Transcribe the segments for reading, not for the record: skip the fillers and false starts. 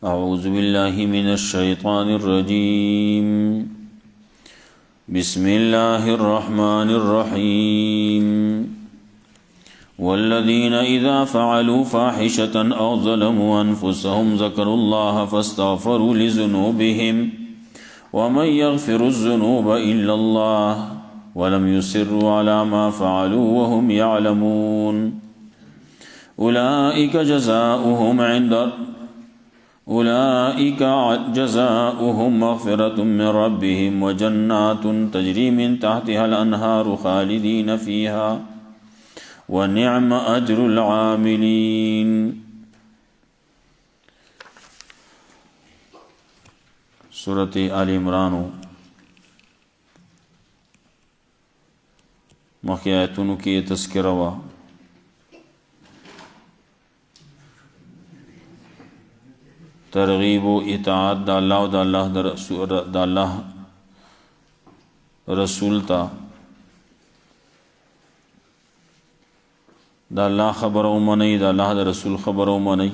أعوذ بالله من الشيطان الرجيم بسم الله الرحمن الرحيم والذين إذا فعلوا فاحشة أو ظلموا أنفسهم ذكروا الله فاستغفروا لذنوبهم ومن يغفر الذنوب إلا الله ولم يصروا على ما فعلوا وهم يعلمون أولئك جزاؤهم مغفرة من ربهم وجنات تجري من تحتها الأنهار خالدين فيها ونعم أجر العاملين. سورة آل عمران مخی آیتونو کی تذکرہ وا ترغیب و اطاعت دا اللہ و دا اللہ رسول تا دا اللہ خبر او منی دا اللہ دا رسول خبر او منی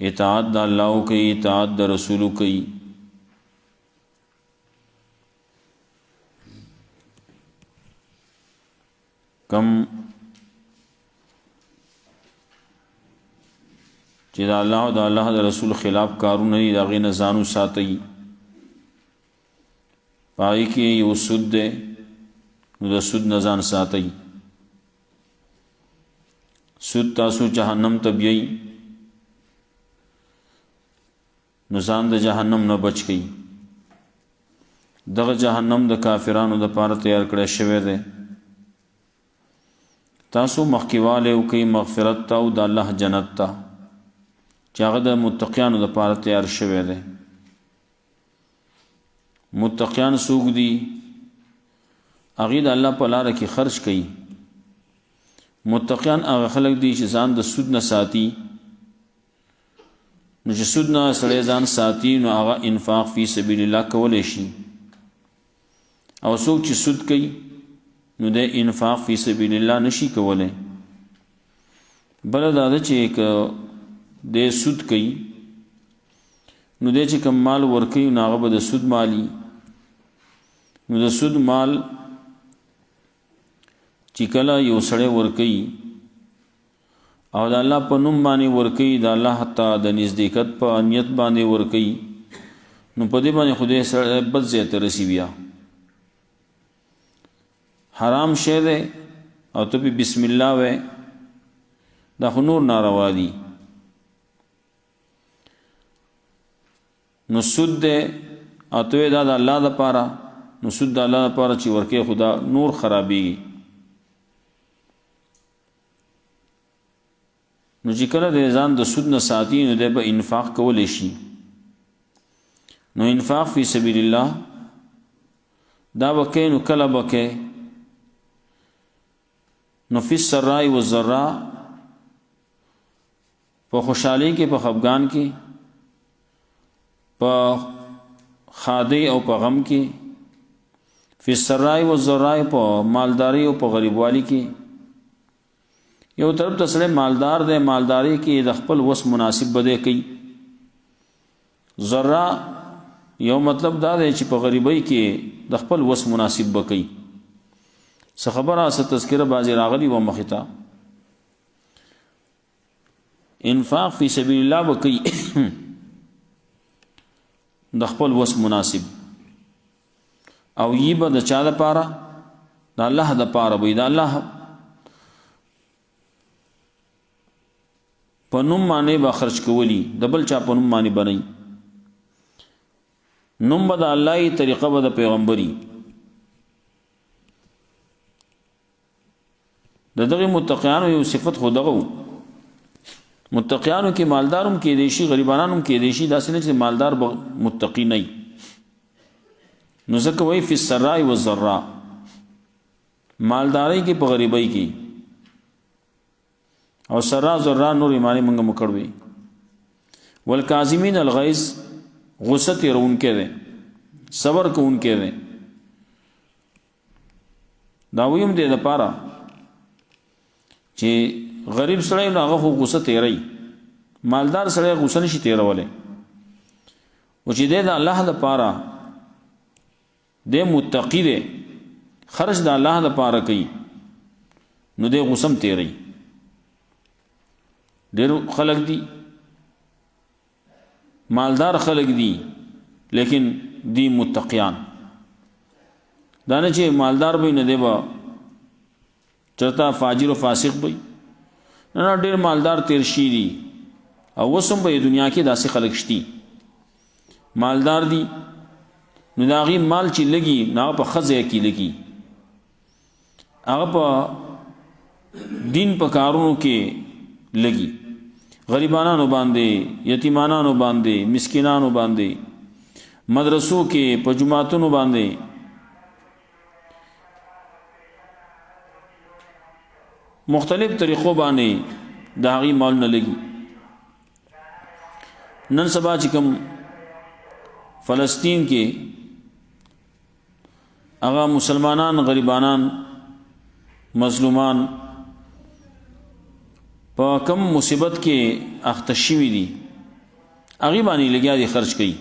اطاعت دا اللہ کی اطاعت دا رسول کی کم چې دا الله او دا الله د رسول خلاف کارونه دي دغې نه ځانو ساتئ. پای کې یو سود دی نو د سود نه ځان ساتئ. سود تاسو جهنم ته بیئ نو ځان د جهنم نه بچ کئ. دغه جهنم د کافرانو دپاره تیار کړی شوی دی. تاسو مخکیواله وکئ مغفرت ته او د الله جنت ته چې هغه د متقیانو دپاره تیار شوی دی. متقیان څوک دي؟ هغې د الله په لاره کې خرج کوي. متقیان هغه خلک دي چې ځان د سود نه ساتي. نو چې سود نه سړی ځان ساتي نو هغه انفاق فی سبیل الله کولی شي. او څوک چې سود کوي نو د انفاق فی سبیل الله نشي کولی. بله دا ده چې که د سود کوي نو د چې کوم مال ورکوي نو هغه به د سود مالی. نو د سود مال چې کله یو سړی ورکوي او د الله په نوم باندې ورکوي د الله ته د نزدېکت په نیت باندې ورکوي نو په دې باندې خدای سره بد ځای ته رسي. بیا حرام شی دی او ته پې بسم الله وی دا خو نور ناروا دي. نو سود دی او ته دا د الله دپاره نو سود د الله دپاره چې ورکې خدا نور خرابېږي. نو چې کله د ځان د سود نه ساتي نو دی به انفاق کولی شي. نو انفاق فی سبیل الله دا به کوي نو کله به کوي نو فی السراء والضراء په خوشحالۍ کې په خفګان کې په خادی او په غم کې فی السراء والضراء په مالداری او په غریبوالی کې. یو طرف ته سړی مالدار دی مالداری کې د خپل وس مناسب به دی کوي. ضراء یو مطلب دا دی چې په غریبۍ کې د خپل وس مناسب به کوي. څه خبره څه تذکره بعضې راغلي وه مخې ته انفاق فی سبیل الله به کوي د خپل وس مناسب او یی به د چا دپاره د الله دپاره به د الله په نوم باندې به خرج کولی د بل چا په نوم باندې به نه. نوم به د الله یي طریقه به د پیغمبري. د دغه متقیانو یو صفت خو دغه و. متقیانو کې مالدار هم کېدی شي غریبانان هم کېدی شي. داسې نه چې مالدار به متقي نه وي. نو ځکه وایي فی السراء والضراء مالدارۍ کې په غریبۍ کې او سراء ضراء نور ایمانی منګه مکړ وي. والکاظمین الغیظ غصه تیرونکی دی صبر کوونکی دی. دا ویم دې دپاره چې غریب سړی نو هغه خو غصه تیری مالدار سره غوسه نشي تیرولې او چې د الله لپاره د متقی دی خرج د الله لپاره کوي نو د غوسم تیری ډېر خلک دي مالدار خلک دي لیکن دی متقیان دا نه چې مالدار به نه دی با چرته فاجر او فاسق به نه ډېر مالدار تیر شي دي او وسم په دنیا کې داسې خلک شتي مالدار دي نو دا غي مال چې لګي نه په خزه کې لګي هغه په دین په کارونو کې لګي غریبانانو باندې یتیمانانو باندې مسکینانو باندې مدرسو کې په جماعتونو باندې مختلف طریقو باندې دا غي مال نه لګي نن سبا چې کوم فلسطین کې هغه مسلمانان غریبانان مظلومان په کم مصیبت کې اخته شوي دي هغې باندې لګیا دي خرج کوي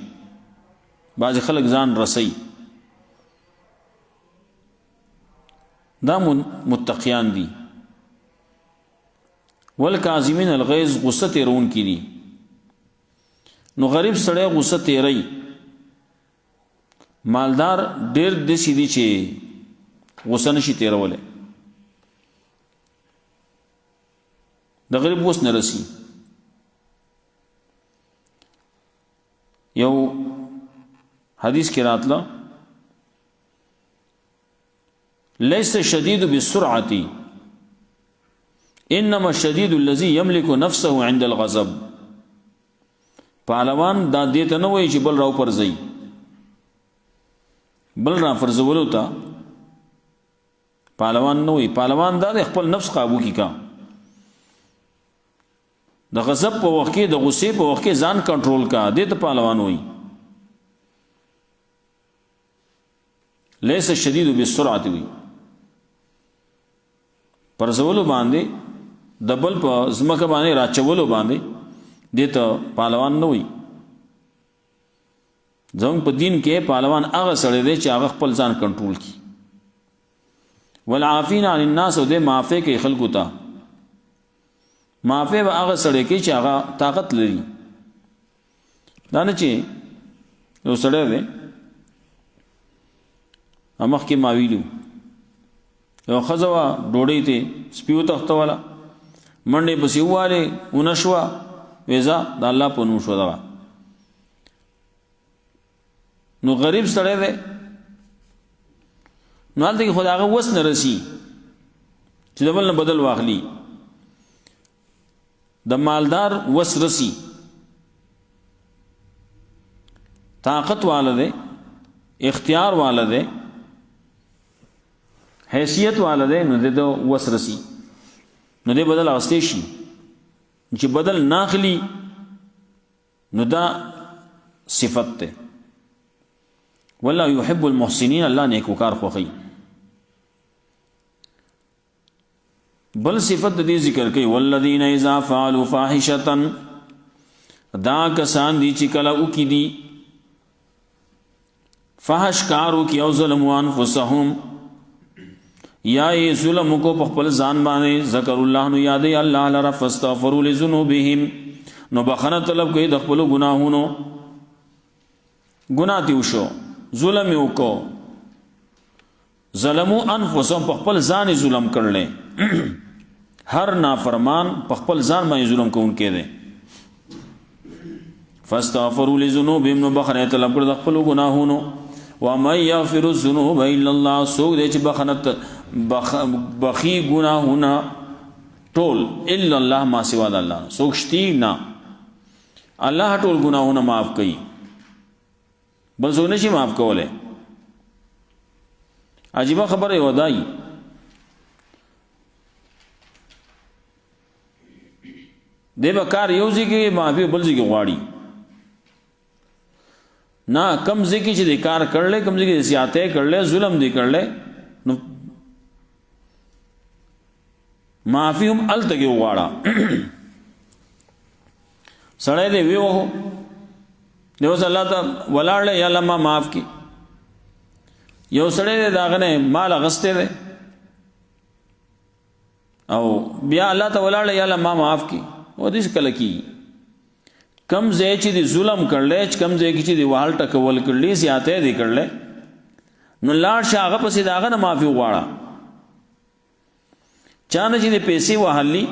بعض خلک ځان رسي دا متقیان دي والکاظمین الغیظ غصه تیرون کی دي نو غریب سړی غصه تیری مالدار ډیر دسی دي چې غصه نشي تیرولی د غریب وس نه رسی یو حدیث کې راتله ليس الشديد بالسرعه انما الشديد الذي يملك نفسه عند الغضب پهلوان دا دې ته نه وایي چې بل راو پرځي بل را فرزولو ته پهلوان نه وایي پهلوان دا خپل نفس قابو کی کا د غضب په وخت کې د غصې په وخت کې ځان کنټرول کا دې ته پهلوان وایي ليس الشديد بالسرعه وي پرزولو باندې دبل په زمکه باندې راچولو باندې دیتا پهلوان نه وي زموږ په دین کې پهلوان هغه سړی دی چې هغه خپل ځان کنټرول کړي والعافین عن الناس او دې معافی کوي خلکو ته معافی به هغه سړی کوي چې هغه طاقت لري دا نه چې یو سړی دی مخکې ما ویلو یو ښځه وه ډوډۍ ته سپي وتښتوله منډې پسې ووالې ونه شوه ویزا د الله په نوم شو دا نو غریب سړی دی نو هلته کې خو د هغه وس نه رسي چې د بل نه بدل واخلي د مالدار وس رسي طاقت والا دی اختیار والا دی حیثیت والا دی نو د وس رسي نو دی بدل اغستی شي چې بدل ناخلی نو دا صفت ته والله يحب المحسنين الله نیکوکار خوښي بل صفت دې ذکر کوي والذین اذا فعلوا فاحشة دا کسان دي چې کله وکي دي فحش کارو کی او ظلموا انفسهم یا ای ظلم کو په خپل ځان باندې ذکر الله نو یادې الله لرا فاستغفروا لذنوبهم نو بخنه طلب کوي د خپل ګناهونو ګناه دی وشو ظلم یو کو ظلموا انفسهم په خپل ځان ظلم کړل هر نافرمان په خپل ځان باندې ظلم کوونکی دی فاستغفروا لذنوبهم نو بخنه طلب کړ د خپل ګناهونو ومن يغفر الذنوب الا الله سوق دې چې بخنت بخي گناهونه ټول الا الله ما سوا د الله سوق شتي نه الله ټول گناهونه معاف کوي بل څه نشي معاف کوله عجیب خبره یو دای دیو کار یو ځکه معافي بل ځکه غواړي نا کم ځکه چې د کار کړل کم ځکه زیاته کړل ظلم دی کړل نو معافی هم التګي وغواړه سړی دی ویوهو دی اوس الله ته ولاړ یا الله ما معاف کړي. یو سړی دی د هغه نه مال اخیستی دی او بیا الله ته ولاړ یا الله ما معاف کړي. او داسې کله کېږي کم ځای چې دی ظلم کړلی کم ځای کې چې دی وهل ټکول کړلی زیاتی دی کړلی نو لاړ شه هغه پسې د هغه نه معافي وغواړه. چا نه چې دی پیسې وهلي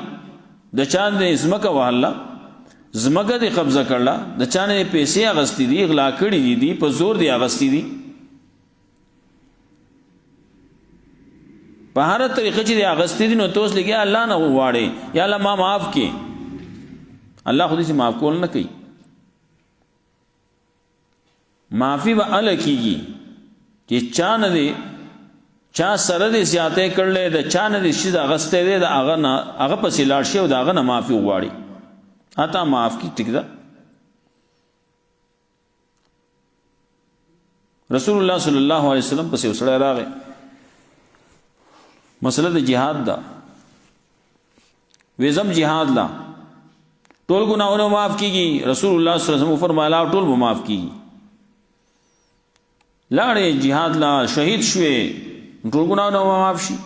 د چا نه ځمکه وهله ځمکه دی قبضه کړله د چا نه پیسې اخیستې دي غلا کړي دي په زور دی اخیستې دي په هر طریقه چې دی اخیستې دي نو ته اوس لګیا الله نه وغواړې یا الله ما معاف کړي. الله خو دې معاف کول نه کوي. معافي به هله کېږي چې چا نه دی چا سره دی زیاتی کړلی د چا نه دی شیز اخیستی دی د هغه نه هغه پسې لاړ شي او د هغه نه معافي وغواړي اته معاف کړي. ټیک ده. رسول الله صلی الله علیه وسلم پسې یو سړی راغی مسله د جهاد ده ویزم جهاد لا ټول ګناهونه معاف کیږي. رسول الله صلی الله علیه وسلم فرمایلا ټول به معاف کیږي. لاړې جهاد لا شهید شوې ټول ګناهونه معاف شي.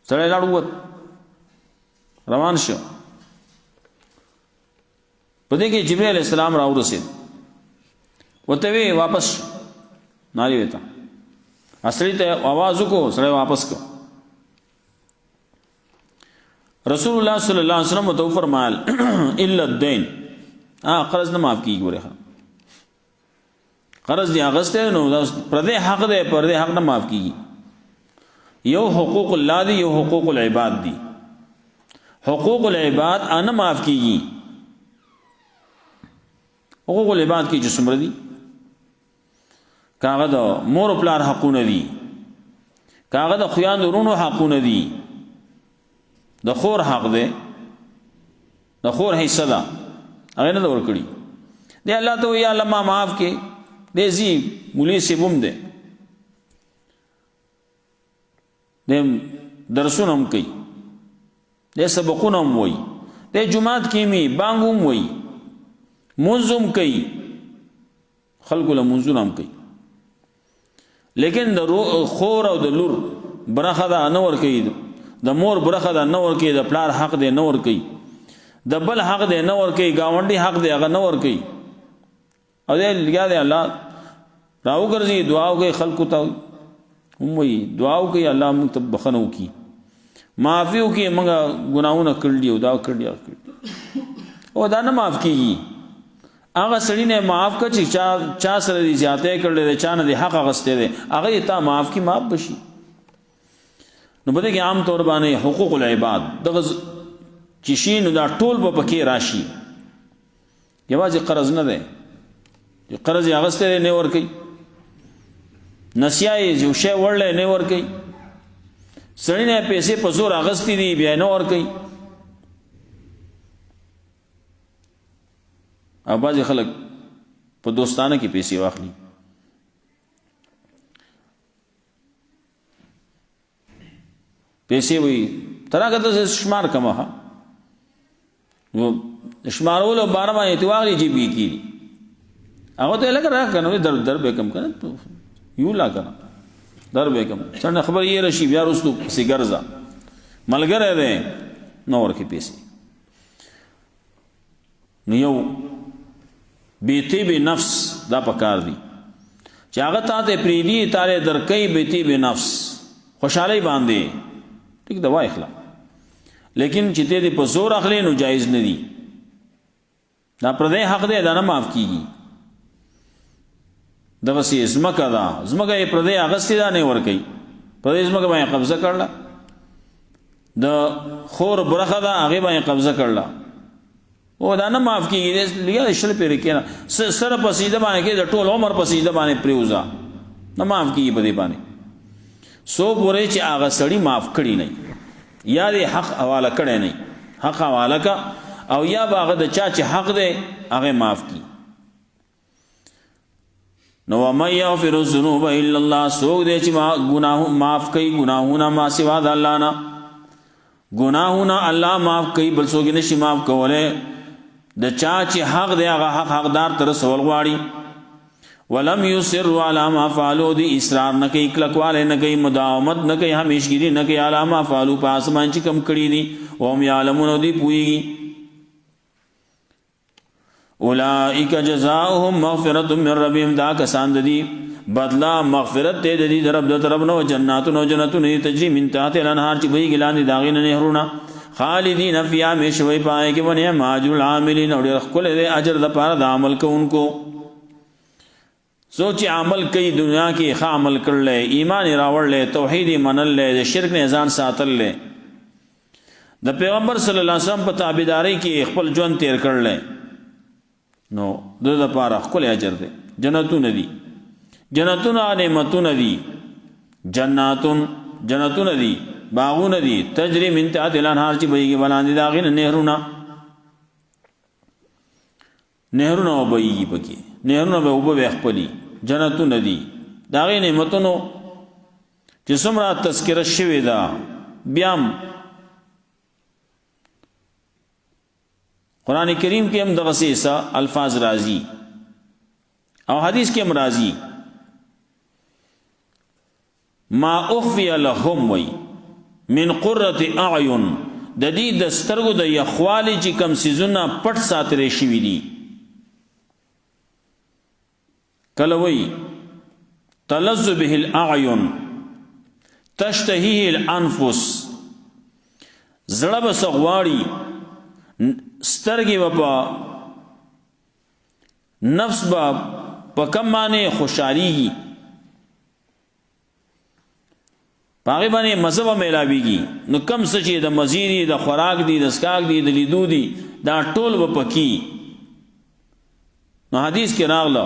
سړی لاړ ووت روان شو په دې کې جبرئیل علیہ السلام راورسېد ورته وی واپس ناری وته اصلي ته आवाज وکړو سړی واپس کړ. رسول الله صلی الله علیه وسلم تو فرمایل الا الدین قرض نه معاف کیږي. ګوره قرض دی اغسته نو پر دې حق دی پر دې حق نه معاف کیږي. یو حقوق الله دی یو حقوق العباد دی. حقوق العباد انا معاف کیږي. حقوق العباد کی چې څومره دي کاغه د مور پلار حقونه دي کاغه د خویان ورونو حقونه دي د خور حق دی د خور حصہ ده هغه نه ورکړي دی. الله ته یا الله ما معاف کې دې زی مولوی سیبوم ده دیم درسونه هم کوي دې سبقونه هم وایي دې جمعات کې می بانګ هم وایي منظم کوي خلکو له منظم هم کوي لیکن د خور او د لور برخه دا نه ور کوي د مور برخه دا نه ور کوي د پلار حق دی نه ور کوي د بل حق دی نه ور کوي گاونډي حق دی هغه نه ور کوي. او دې لګیا دی الله راو ګرځي دعا کوي خلکو ته هم وایي دعا کوي الله موږ ته بخنه وکي معافي وکي موږ ګناهونه کړل او دا کړل او دا نه معاف کیږي. هغه سړی نه معاف کړي چې چا سره دي زیاته کړل دي چا نه دي حق غسته دي هغه ته معاف کی معاف بشي. نو بده کې عام طور باندې حقوق العباد دغه چې شي نو دا ټول په پکې راشي. یوازې قرض نه ده چې قرض یې غسته نه ور کوي نسیه یې جو شی ورل نه ور کوي سړی نه پیسې په زور غستی دي بیا نه ور کوي. او بعض خلک په دوستانه کې پیسې واخلي پیسې وي تراګه د شمار کما ها نو شمارولو بار باندې تی واخلي جی بي کی هغه ته لګ راکنه در به کم کنه یو لا کنه در به کم څنګه خبر یې رشي بیا رسو سیګرزا ملګری ده نو ورکه پیسې نو یو بیتی به نفس دا پکار دی چې هغه ته پریدي تاره درکې بیتی به نفس خوشحالي باندې ټیک دا وای اخلا لیکن چې دې په زور اخلي نو جایز نه دی دا پر دې حق دی دا نه معاف کیږي. دا وسی زمکه دا زمکه پر دې اغستی دا نه ور کوي پر دې زمکه باندې قبضه کړل د خور برخه دا هغه باندې قبضه کړل او دا نه معاف کیږي. لیا شل پیر کېنا سره پسیده باندې کې د ټول عمر پسیده باندې پریوزا نه معاف کیږي په دې باندې سو پورې چې هغه سړی معاف کړي نه یا دې حق حواله کړي نه حق حواله کا او یا باغه د چا چې حق دی هغه معاف کی. نو ما یغفر الذنوب الا الله سو دې چې ګناه معاف کوي ګناهونه ما سوا د الله نه گناهونه الله معاف کوي بل څوک نشي معاف کولای د چا چې حق دی هغه حقدار تر رسول غواړي ولم يصروا على ما فعلوا دي اصرار نه کوي کلکواله نه کوي مداومت نه کوي همیشګری نه کوي علامه ما فعلوا په اسمان چې کم کړی دي او هم يعلمون دي پويږي اولئک جزاؤهم مغفرة من ربهم دا کسان دي بدلا مغفرت دې دي رب د طرف نو جناتو تجري من تحت الانهار چې وی ګلان دي داغې نه نهرونه خالدین فیها مشوي پای کې ونه ماجر العاملین او ډېر خپل دې اجر د پاره د عمل کوونکو سوچ عمل کوي دنیا کې ښه عمل کړل ایمان راوړل توحید منل د شرک نه ځان ساتل د پیغمبر صلی الله علیه وسلم په تابعداري کې خپل ژوند تیر کړل نو د لپاره خپل اجر دی جنتون دي جنتون نعمتون دي جنتون دي باغون دي تجري من تحت الانهار چې بهيږي باندې داغې نهرونه وبهيږي پکې نهرونه به وبه خپلي جنتون دي داغې نعمتونو چې څومره تذکرہ شوی دا بیام قرآن کریم کې هم دغه څه الفاظ راځي او حدیث کې هم راځي ما اخفي لهم وی من قرة اعین د دې د سترګو د یخوالي چې کم سيزونه پټ ساتري شوی دي کله وی تلذ به الاعین تشتهيه الانفس زړه بسغواړي سترګې په نفس په کم معنی خوشاليږي پاغه باندې مزه به ملاويږي نو کم څه چې د مزيري د خوراک دي د اسکاک دي د لیدو دي دا ټول به پکی نو حدیث کې راغله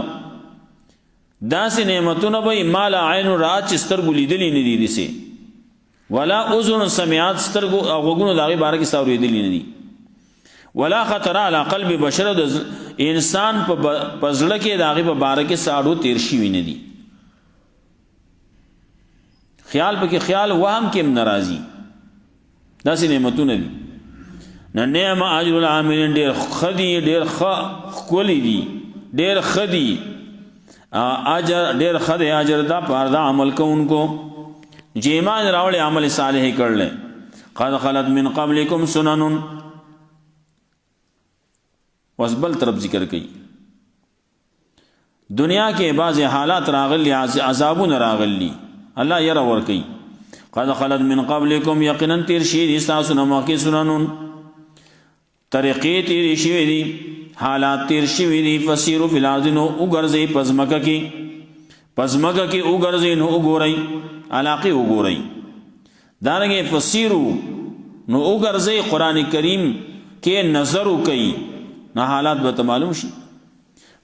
داسې نعمتونه به مال عین رات چې سترګو لیدلې نه دي دسه ولا اذن سمعات سترګو غوګونو دغه باره کې ساورېدلې نه دي ولا خطر على قلب بشر انسان په پزړه کې دغه په باره کې ساړو تیر شي ویني دي خیال پکې خیال وهم کې ناراضي داسې نعمتونه دي نعم اجر العاملین ډېر خدي ډېر خولي دي ډېر خدي اجر ډېر خدي اجر دا پر دا عمل کوونکو چې ایمان راوړي عمل صالح کړل قد خلت من قبلكم سنن وسبل طرف ذکر کړي دنیا کې بعض حالات راغلي عذابونه راغلي الله يرى ورکی قد خلت من قبلكم یقینا تیر شي دي تاسو نه مخکې سنن طریقې تیر شي دي حالات تیر شي دي فسیرو فی الارض نو وګرځي پزمکه کې وګرځي نو وګورئ علاقه وګورئ دارنګه فسیرو نو وګرځي قران کریم کې نظر وکي نه حالات به معلوم شي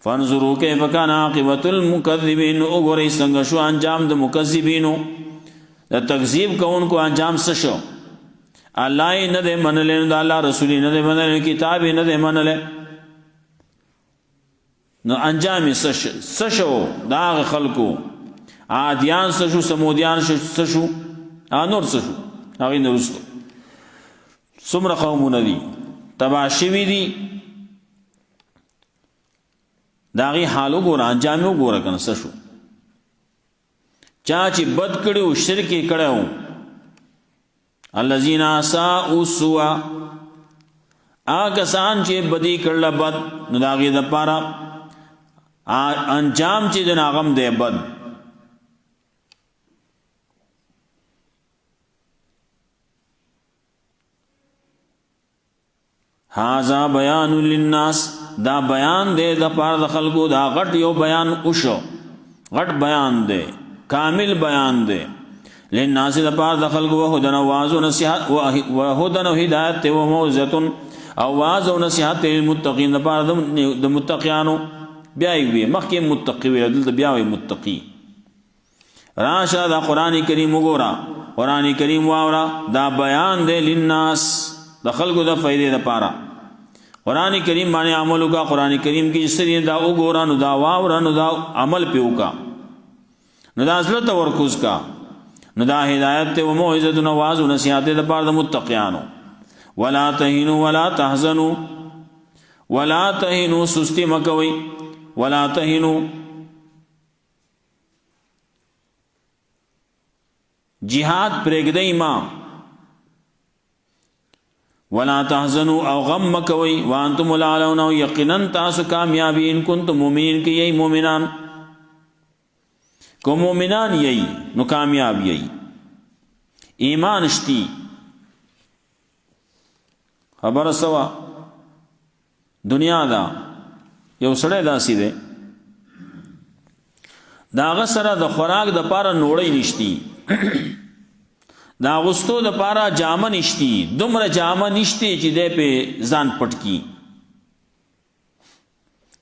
فانظروا كيف كان عاقبة المكذبين وګورئ څنګه شو انجام د مکذبینو د تکذیب کوونکو انجام څه شو الله نه دې منل نه الله رسول نه دې منل کتاب نه دې منل نو انجام څه شو دا خلکو عادیان څه شو سمودیان څه شو انور څه شو هغه نه رسو څومره قومونه دي تباشوی دي داغي حالو ګور انجام وګوره کنه څه شو چا چې بد کړو شرک کړو الذين ساءوا سوء آګسان چې بدی کړل بد نو داغي د پاره انجام چې د ناغم دی بد هاذا بیان للناس دا بیان دے دا پار د خلقو دا غټ یو بیان اوشو غټ بیان دے کامل بیان دے للناس دا پار د خلقو وهدن واعظ و نصیحت وهدن و هدایت و موعظه او واعظ و نصیحت للمتقین دا پار د متقیانو بیا وی مخکې متقی وی دلته بیا وی متقی راشه دا قران کریم وګورا قران کریم واورا دا بیان دے للناس د خلقو د فائدې لپاره قران کریم باندې عمل وکا قران کریم کې سری دا وګورا نو دا واورا نو دا عمل پیوکا نو دا اصل تمرکز کا نو دا هدایت ته و موعظه نواز و نصیحت د پاره د متقیانو. ولا تهنوا ولا تحزنوا، ولا تهنوا سستی مکوي، ولا تهنوا جهاد پرېږدئ ما، ولا تحزنوا او غم مکوي، وانتم الاعلون او یقینا تاسو کامیابی ان کنتم مؤمنین کی یی مؤمنان، کو مؤمنان یی نو کامیاب یی. ایمان شتی خبر سوا دنیا دا یو سړی داسې دی دا هغه سره د خوراک د پاره نوړی نشتی، دا غستو د پاره جامه نشتی، دومره جامه نشتی چې دی په ځان پټ کی،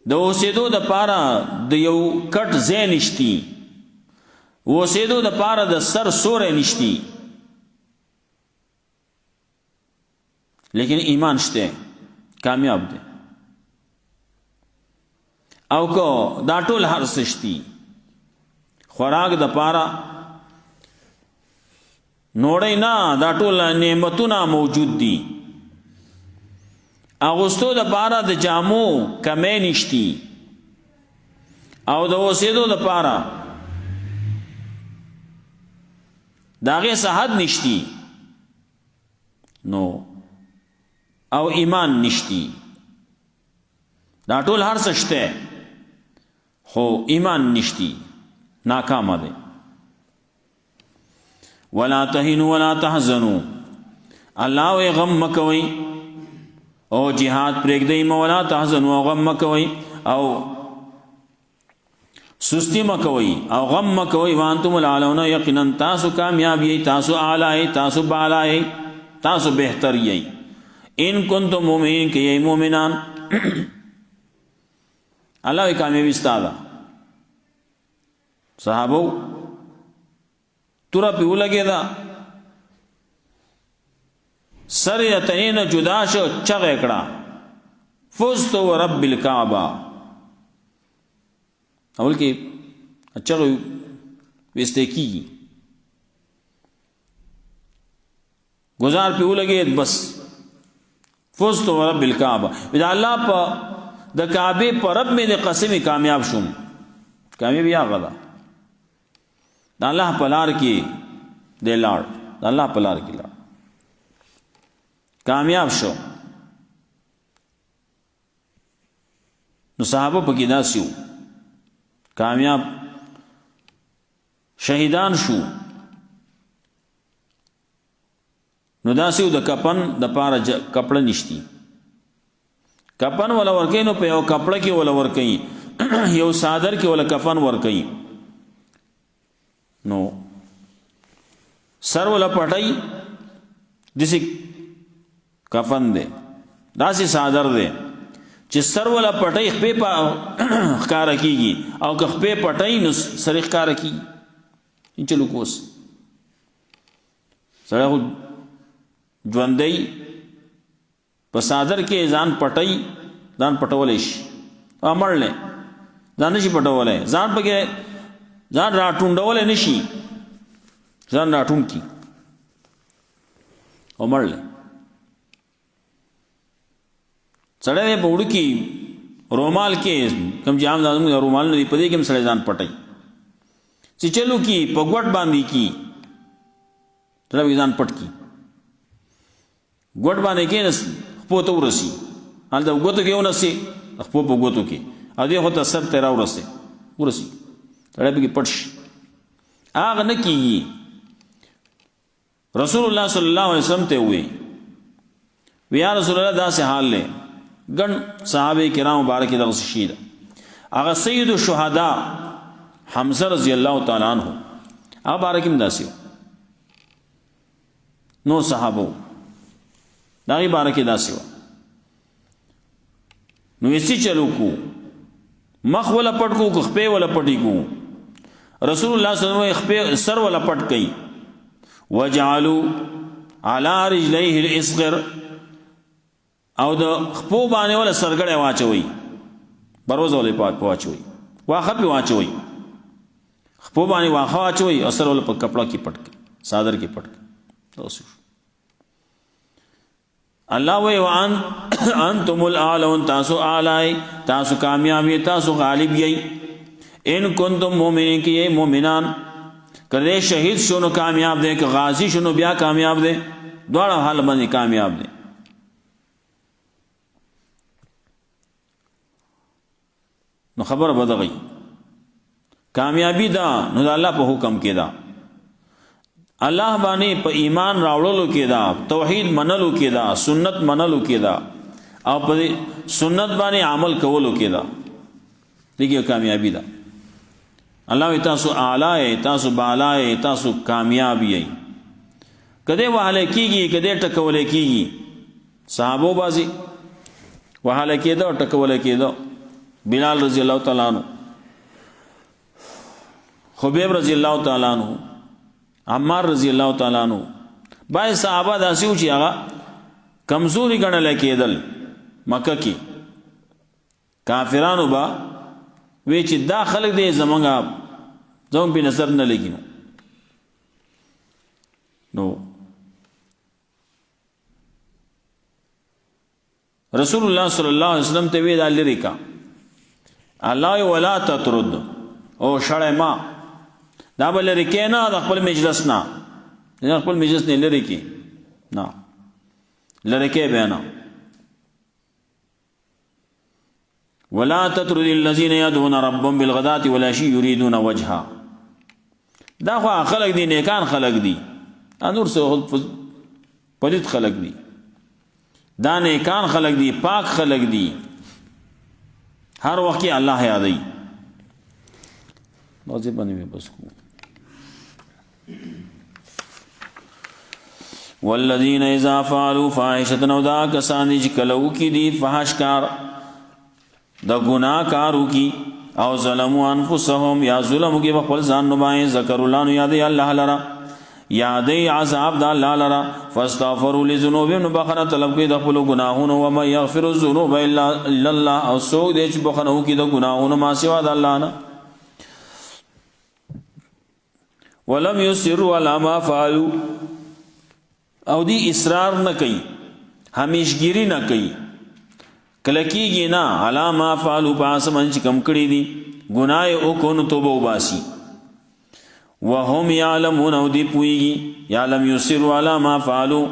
د اوسېدو د پاره د یو کټ ځای نشتی، اوسېدو د پاره د سر سوری نشتی، لیکن ایمان شته کامیاب دی. او کو دا ټول هر څه شتی، خوراک د پاره نوړی نه، دا ټول نعمتونه موجود دي، اغوستو د پاره د جامو کمی نشتی، او د اوسېدو د پاره داغه صحت نشتی، نو او ایمان نشتی، دا ټول هر څه شته خو ایمان نشتی، ناکام دی. ولا تهنوا ولا تحزنوا، الله وی غم مکوي او جهاد پرېږدئ ما، ولا تحزنوا او غم مکوي او سستی مکوي او غم مکوي، وانتم الاعلون یقینا تاسو کامیاب یی، تاسو اعلی، تاسو بالا یی، تاسو بهتر یی ان کنتم مؤمنین که یی مؤمنان. الله وی کامیابی استادا صحابو تورا پیو لگے دا سر یتنین جدا شو چغ اکڑا فزتو رب الکعبہ، اول کی چغ ویستے کی گزار پیو لگے بس فزتو رب الکعبہ، ویدہ اللہ پا دا کعبے پا رب میں دے قسمی کامیاب شم، کامیابی آغا دا دا اللہ پلار کی دے لار، دا اللہ پلار کی لار کامیاب شو. نو صحابہ پکی دا سیو کامیاب شہیدان شو، نو دا سیو دا کپن دا پارا کپڑا نشتی، کپن والا ورکی نو پہ یو کپڑا کی والا ورکی، یو صادر کی والا کفن ورکی، نو سر والا پٹائی دسی کفن دے، داسی صادر دے چی سر والا پٹائی خپے پا خکارا کی گی، او که خپے پٹائی نو سر خکارا کی، ان چلو کوس سر خود جوندئی پا صادر کے ځان پټائی، ځان پټولیش امر لے ځان نشی پټولے، ځان پکې ځان راټونډولې نشي، ځان راټون کی عمر لے سړی په وړو کې رومال کې کم جام زموږ رومال نه دی په دې کې هم سړی ځان پټای، چې چلو کی په ګوټ باندې کی سړی ځان پټ کی، ګوټ باندې کې نس خپو ته ورسی، هلته ګوتو کې ونسي خپو په ګوتو کې، او دې خو ته سر ته راورسي ورسی سړی پکې پټ شي، هغه نه کېږي. رسول الله صلی الله علیه وسلم ته وی یا رسول الله داسې حال لے گن صحابه کرام مبارک دغه شهید، هغه سید الشهدا حمزه رضی الله تعالی عنہ هغه بارکیم داسې نو صحابه دغه بارک داسې نو یې چلو کو مخ ولا پټ کو خپې ولا پټی کو، رسول الله صلی الله علیه وسلم خپې سر ولا پټ کئ، وجعلوا على رجليه الاصغر، او د خپو باندې ولا سرګړې واچوي، بروز ولې پات واچوي، واخه په واچوي، خپو باندې واخه واچوي او سر ولا په کپڑا کې پټ کړي، صادر کې پټ تاسو الله وی وان انتم الاعلون تاسو اعلی تاسو کامیابی تاسو غالب یی ان کنتم مؤمنین کی مؤمنان کله شهید شونو کامیاب دے کہ غازی شونو بیا کامیاب دے دواړه حال باندې کامیاب دے نو خبر بدغی کامیابی دا نو الله په حکم کې دا الله باندې په ایمان راوړلو کې دا توحید منلو کې دا سنت منلو کې دا او په سنت باندې عمل کولو کې دا دغه کامیابی دا الله تاسو اعلی تاسو بالا تاسو کامیاب یی کده وهله کیږي کده ټکول کیږي صحابه بازي وهله کېدو ټکول کېدو بلال رضی الله تعالی عنہ خبیب رضی الله تعالی عنہ عمار رضی الله تعالی عنہ باید صحابه داسې و چې هغه کمزوري ګڼل کېدل مکه کې کافرانو با وی چې دا خلک دې زمونږ په نظر نه لګینو نو رسول الله صلی الله علیه وسلم ته وی دا لري کا الله ولا تطرد او شړې ما دا بل لري کې نه د خپل مجلس نه خپل مجلس نه لري کې نه لري کې به نه ولا تطرد الذين يدعون ربهم بالغداة والعشي يريدون وجهه دا خو خلق دي نیکان خلق دي انور سه پدید خلق دي دا نیکان خلق دي پاک خلق دي ہر وقت اللہ یادی موضوع بنے میں بس کو والذین اذا فعلوا فاحشة او دا کسانی چې کلو کی دی فحشکار د گناہ کارو کی او ظلموا انفسهم یا ظلم کی خپل ځان نو باندې ذکر الله نو یاد الله لرا یاد عذاب د الله لرا فاستغفروا لذنوبهم بخره طلب کوي د خپل گناهونو و ما یغفر الذنوب الا الله او سو دې چې بخنه کوي د گناهونو ما سوا د الله نه ولم يسروا على ما فعلوا او دی اصرار نه کوي همیشګيري نه کوي کلکیږي نه علامه فعلوا پاسمن چې کم کړی دي ګناه او کو نو توبه وباسي وهم يعلمون او دی پويږي يعلم يسروا على ما فعلوا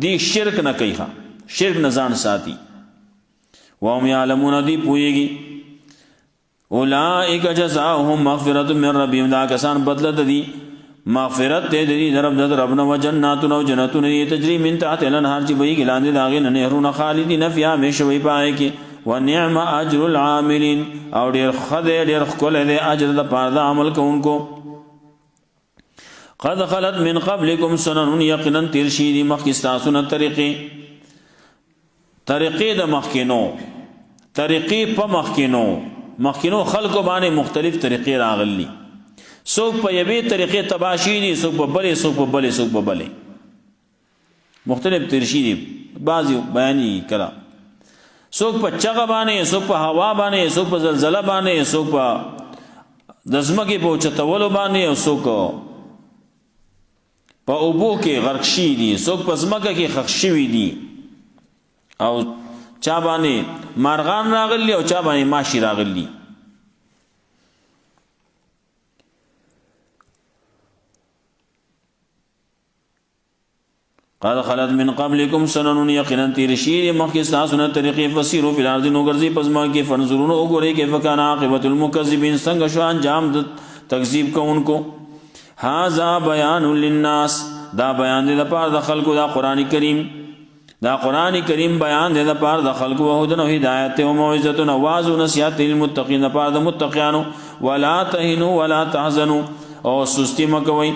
دی شرک نه کوي شرک نه ځان ساتي وهم يعلمون دی پويږي اولئک جزاؤهم مغفرة من ربهم دا کسان بدله دي مغفرت دې دې رب د ربنا وجنات او جنتون تجري من تحت الانهار چې وي ګلاندې داغه نهرونه خالدین فيها مشوي پای کې ونعم اجر العاملين او ډېر خدای ډېر خپل دې اجر د پاره عمل کوونکو قد خلت من قبلكم سنن يقينا ترشيد مخکستاسونه طریقې د مخکینو طریقې په مخکینو خلکو باندې مختلف طریقې راغلي سوک په یوې طریقې تباشی دي سوک په بلې مختلف ترشیدي بعضی بیانی کړه سوک په چغه باندې سوک په هوا باندې سوک په زلزلہ باندې سوک په دزمکه په چتولو باندې او سوک په اوبو کې غرق شي دي سوک په زمکه کې خښ شوي دي او چا باندې مارغان راغلي او چا باندې ماشي راغلي قد خلت من قبلكم سنن يقينا ترشيد مخکستاسونه طریقې فسیرو فی الارض نو ګرځي پزما کې فنظرون او ګوري کې فکان عاقبت المکذبین څنګه شو انجام د تکذیب کوونکو هاذا بیان للناس دا بیان دې لپاره د خلکو دا قران کریم بیان دې لپاره د خلکو وهدن او هدایت او موعظه او واعظ او نصیحت للمتقین لپاره د متقینو ولا تهنوا ولا تحزنوا او سستی مکوئ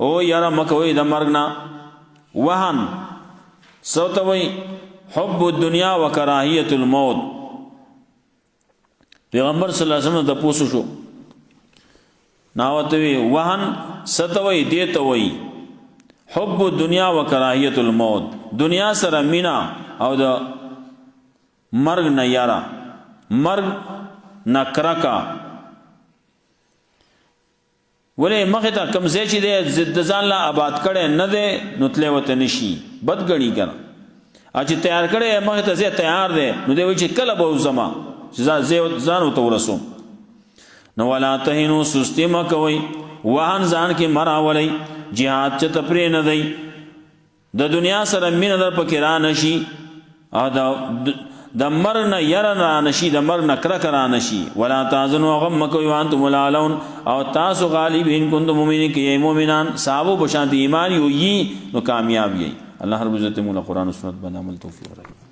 او یاره مکوئ د مرګنا وهن سوتوي حب الدنيا وكراهيه الموت پیغمبر صلی الله علیه وسلم د پوسو شو ناوتوي وهن ستوي دیتوي حب الدنيا وكراهيه الموت دنیا سره مینا او د مرګ نه یارا مرګ نکرکا ولې مخې ته کوم ځای چې دی د ځان لا آباد کړی نه دی نو تلی ورته نه شي بد ګڼي که نه او چې تیار کړی مخې ته ځای تیار دی نو دی وایي چې کله به وځما چې ځان ورته ورسوم نو ولا تهنو سستی مه کوئ وهن ځان کې مه راولئ جهاد چېرته پرې نه دی د دنیا سره مینه در پکې را نشي او د مرګ نه یره را نشي د مرګ نه کرکه را نشي ولا تحزنوا غم مه کوئ وانتم الاعلون او تاسو غالب ان کنتم مؤمنین که یې مؤمنان صحابو په شان د ایمان یو یي نو کامیاب یي الله رب عزت موږ قرآن و سنت باندې عمل توفیق ورکړي